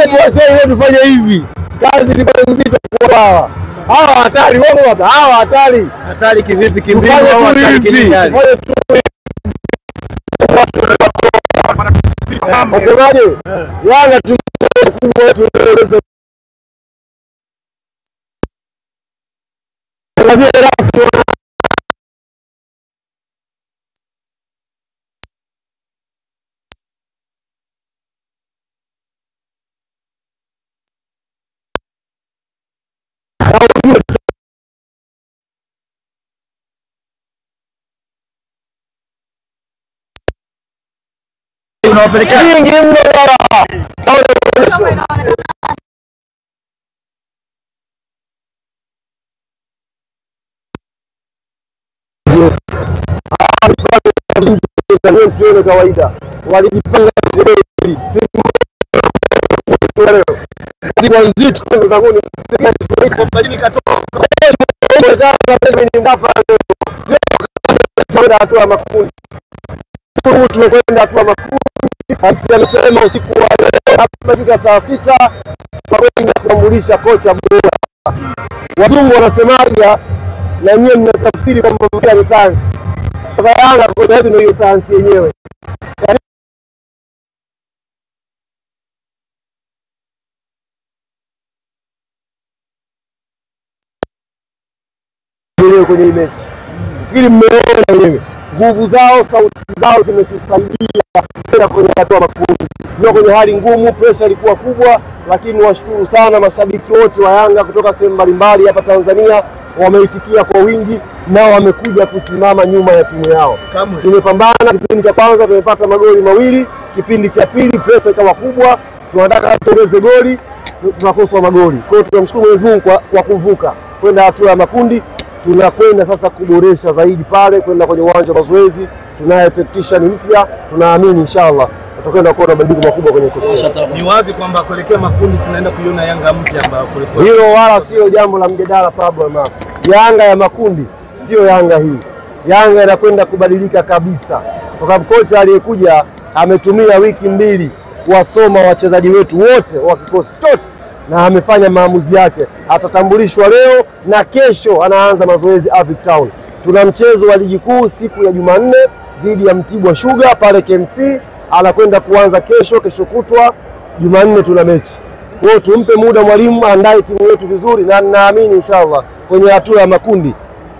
Tuache tufanye hivi. Kazi ni nzito kwa hawa. Hawa hatari wao hapa. Hawa hatari. Hatari kivipi kimbinu au hatari kinini yani? Wasemaje? Yanga tumekubwa wetu leo. Unawapelekea nyingi mno sio kawaida. Walijipanga kwa nzito zanguni mbali katoka sio hatua makundi. Tumekwenda hatua makundi. Hasi amesema usiku wa leo tunafika saa 6 kwenda kuambulisha kocha bora. Wazungu wanasemaje na nyie mnatafsiri kwamba mpira ni sayansi. Sasa Yanga kocha wetu ndio hiyo sayansi yenyewe. Kwenye mechi. Fikiri mmeona wenyewe. Nguvu zao, sauti zao zimetusaidia kwenda kwenye hatua makundi. Tunao kwenye hali ngumu, pressure ilikuwa kubwa, lakini washukuru sana mashabiki wote wa Yanga kutoka sehemu mbalimbali hapa Tanzania, wameitikia kwa wingi na wamekuja kusimama nyuma ya timu yao. Tumepambana kipindi cha kwanza tumepata magoli mawili, kipindi cha pili pressure ikawa kubwa, tunataka tuongeze goli, tunakosa magoli. Kwa hiyo tunamshukuru Mwenyezi Mungu kwa kuvuka kwenda hatua ya makundi. Tunakwenda sasa kuboresha zaidi pale, kwenda kwenye uwanja wa mazoezi. Tunaye tactician mpya, tunaamini inshallah tutakwenda kuona mabadiliko makubwa kwenye kikosi. Ni wazi kwamba kuelekea makundi tunaenda kuiona Yanga mpya ambayo kulikuwa. Hilo wala sio jambo la mjadala Pablo Almas. Yanga ya makundi sio Yanga hii. Yanga inakwenda kubadilika kabisa. Kwa sababu kocha aliyekuja ametumia wiki mbili kuwasoma wachezaji wetu wote wa kikosi chote na amefanya maamuzi yake. Atatambulishwa leo na kesho anaanza mazoezi Avic Town. Tuna mchezo wa ligi kuu siku ya Jumanne dhidi ya Mtibwa Sugar pale KMC. Anakwenda kuanza kesho kutwa Jumanne tuna mechi. Kwa hiyo tumpe muda mwalimu aandae timu yetu vizuri na naamini inshallah kwenye hatua ya makundi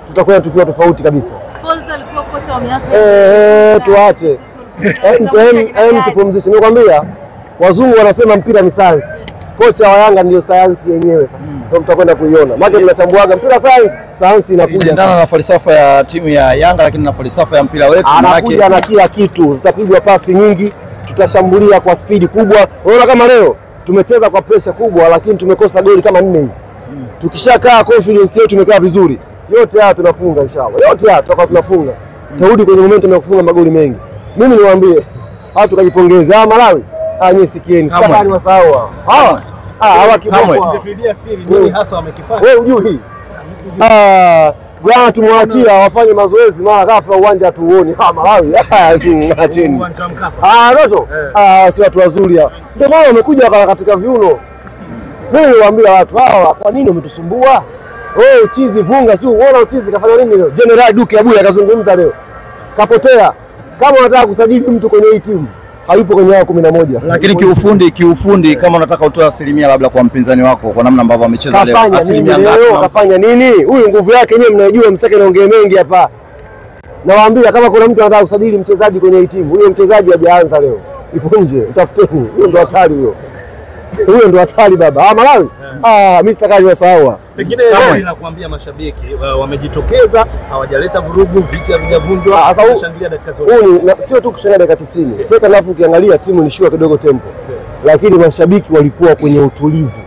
tutakwenda tukiwa tofauti kabisa. Folz alikuwa kocha wa miaka tuache. Tupumzishe. Nimekwambia wazungu wanasema mpira ni science. Kocha wa Yanga ndio sayansi yenyewe sasa. Ndio mtakwenda kuiona. Maana tunatambuaga mpira science, sayansi inakuja sasa. Na falsafa ya timu ya Yanga lakini na falsafa ya mpira wetu anakuja na kila kitu. Zitapigwa pasi nyingi, tutashambulia kwa spidi kubwa. Unaona kama leo tumecheza kwa pressure kubwa lakini tumekosa goli kama 4 hivi. Tukishakaa confidence yetu imekaa vizuri, yote haya tunafunga inshallah. Yote haya tutakuwa tunafunga. Turudi kwenye momentum ya kufunga magoli mengi. Mimi niwaambie watu kajipongeza. Malawi nyie sikieni. Sasa ni wasahau hawa kiboko. Ungetuidia siri nini hasa wamekifanya? Wewe hujui. Jana tumewachia wafanye mazoezi mara ghafla uwanja hatuuoni. Malawi acheni. Roto. Si watu wazuri hao. Ndio maana wamekuja katika viuno. Mimi niwaambia watu hawa kwa nini umetusumbua? Wewe uchizi vunga sio unaona uchizi kafanya nini leo? General Duke Abuya akazungumza leo. Kapotea. Kama unataka kusajili mtu kwenye hii timu hayupo kwenye hao 11. Lakini kiufundi kama unataka utoe asilimia labda kwa mpinzani wako kwa namna ambavyo amecheza leo, asilimia ngapi? Kafanya nini? Huyu nguvu yake yenyewe mnajua, msake naongea mengi hapa. Nawaambia kama kuna mtu anataka kusajili mchezaji kwenye hii timu, huyo mchezaji hajaanza leo. Ipo nje, utafuteni. Huyo ndo hatari huyo. Huyo ndo hatari baba. Malawi. Mimi sitakaji wasahau. Pengine ninakuambia mashabiki wamejitokeza, hawajaleta vurugu, viti havijavunjwa, wanashangilia dakika zote. Sio tu kushangilia dakika 90. Sio kama ukiangalia timu ni shua kidogo tempo. Lakini mashabiki walikuwa kwenye utulivu.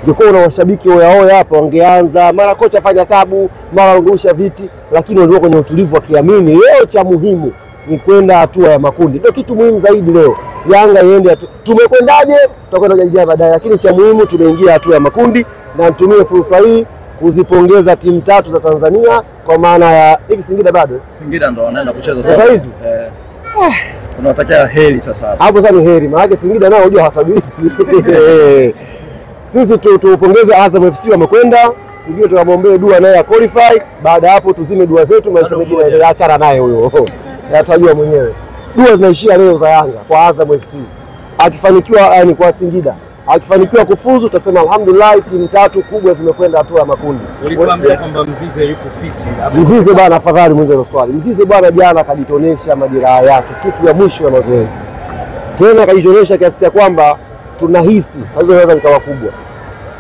Ingekuwa na washabiki oya hapa wangeanza mara kocha fanya sabu, mara ngusha viti, lakini walikuwa kwenye utulivu wakiamini leo cha muhimu ni kwenda hatua ya makundi. Ndio kitu muhimu zaidi leo. Yanga iende tumekwendaje tutakwenda kujadiliana baadaye, lakini cha muhimu tumeingia hatua ya makundi na nitumie fursa hii kuzipongeza timu 3 za Tanzania kwa maana ya hivi Singida bado. Singida ndo wanaenda kucheza sasa hizi. Unawatakia heri sasa hapo. Hapo sasa ni heri. Maana Singida nao unajua hatabiki. Sisi tupongeze Azam FC wamekwenda. Singida tunamwombea dua naye ya qualify. Baada ya hapo tuzime dua zetu, maisha mengine yaachana naye huyo. Yatajua mwenyewe. Dua zinaishia leo za Yanga kwa Azam FC. Akifanikiwa yani kwa Singida, akifanikiwa kufuzu tutasema alhamdulillah, timu tatu kubwa zimekwenda hatua ya makundi. Ulituambia kwamba Mzize yuko fit. Mzize bwana, afadhali mwenze hilo swali. Mzize bwana jana akajitonesha majeraha yake siku ya mwisho ya mazoezi. Tena akajitonesha kiasi cha kwamba tunahisi hizo inaweza likawa kubwa.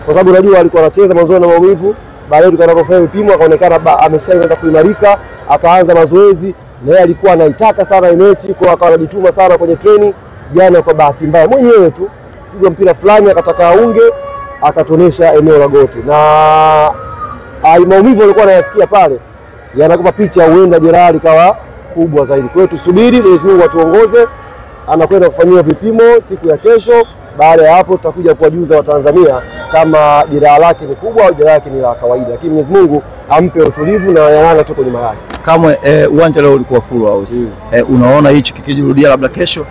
Kwa sababu unajua alikuwa anacheza mwanzo na maumivu, baadaye tukaenda kufanya vipimo akaonekana ameshaanza kuimarika, akaanza mazoezi, na yeye alikuwa anaitaka sana mechi kwa akawa anajituma sana kwenye training. Jana kwa bahati mbaya mwenyewe tu piga mpira fulani akataka aunge, akatonesha eneo la goti. Na maumivu alikuwa anayasikia pale yanakupa picha huenda jeraha likawa kubwa zaidi. Kwa hiyo tusubiri Mwenyezi Mungu atuongoze, anakwenda kufanyiwa vipimo siku ya kesho. Baada ya hapo tutakuja kuwajuza Watanzania kama jeraha lake ni kubwa au jeraha lake ni la kawaida, lakini Mwenyezi Mungu ampe utulivu na Yanga tuko nyuma yake. Kama uwanja leo ulikuwa full house. Unaona hichi kikijirudia labda kesho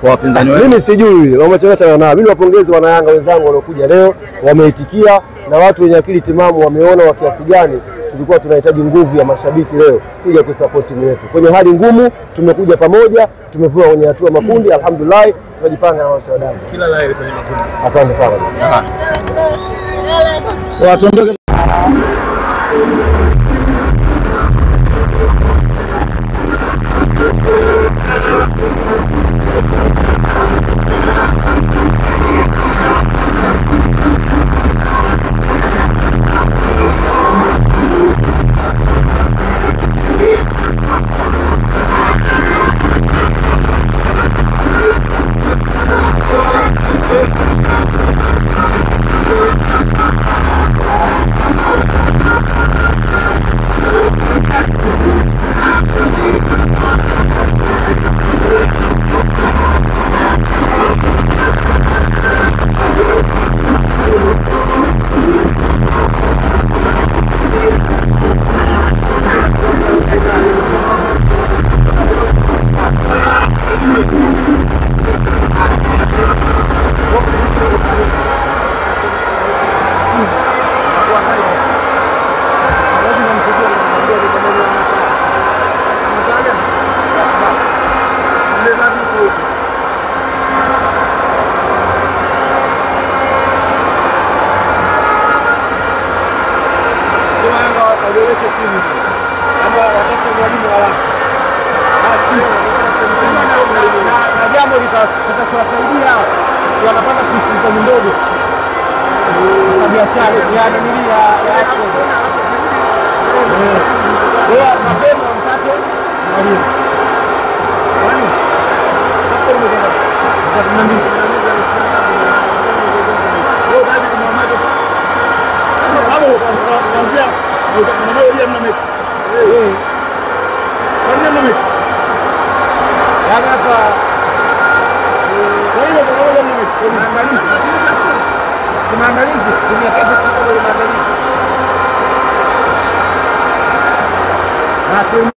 kwa wapinzani wao? Mimi sijui, wamechana nao. Mimi wapongeze wana Yanga wenzangu waliokuja leo, wameitikia na watu wenye akili timamu wameona wa kiasi gani tulikuwa tunahitaji nguvu ya mashabiki leo kuja kusupport timu yetu. Kwenye hali ngumu tumekuja pamoja, tumevua kwenye hatua makundi, alhamdulillah, tunajipanga na washabiki. Kila la heri kwenye makundi. Asante sana. Watu ndio na jambo litachowasaidia wanapata kusiza ndogo kwa biashara ya familia ya mapema mkate mwalimu kwani hapo umezana kwa nini leo David Mohamed hapo kuanzia mmoja mna mechi kwa mechi Yanga hapa kwa hiyo zinaona mechi kwa maandalizi tumekesha siku ya maandalizi.